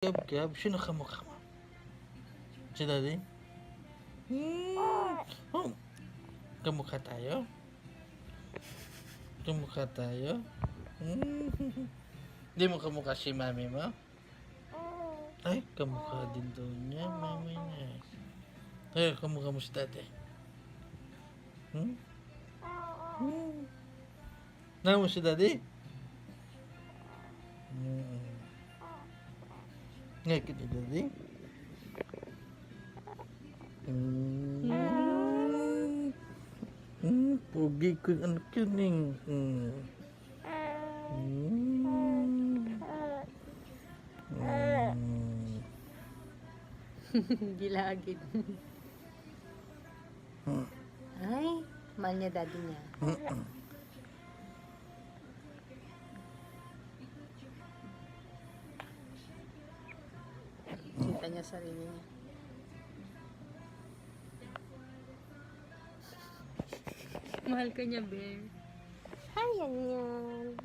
Gab, sino kamukha mo? Si Daddy? Oh, kamukha tayo? Kamukha tayo? Hindi mo kamukha si mami mo? Ay, kamukha din daw niya, mami niya. Ay, kamukha mo si Daddy? Nama mo si Daddy? Ngakit ni Daddy? Pogi ko yung anak yun Gilagid. Ay, mahal niya daddy niya. Kita niya sarili niya. Mahal ka niya, Bear. Hi, yan yan.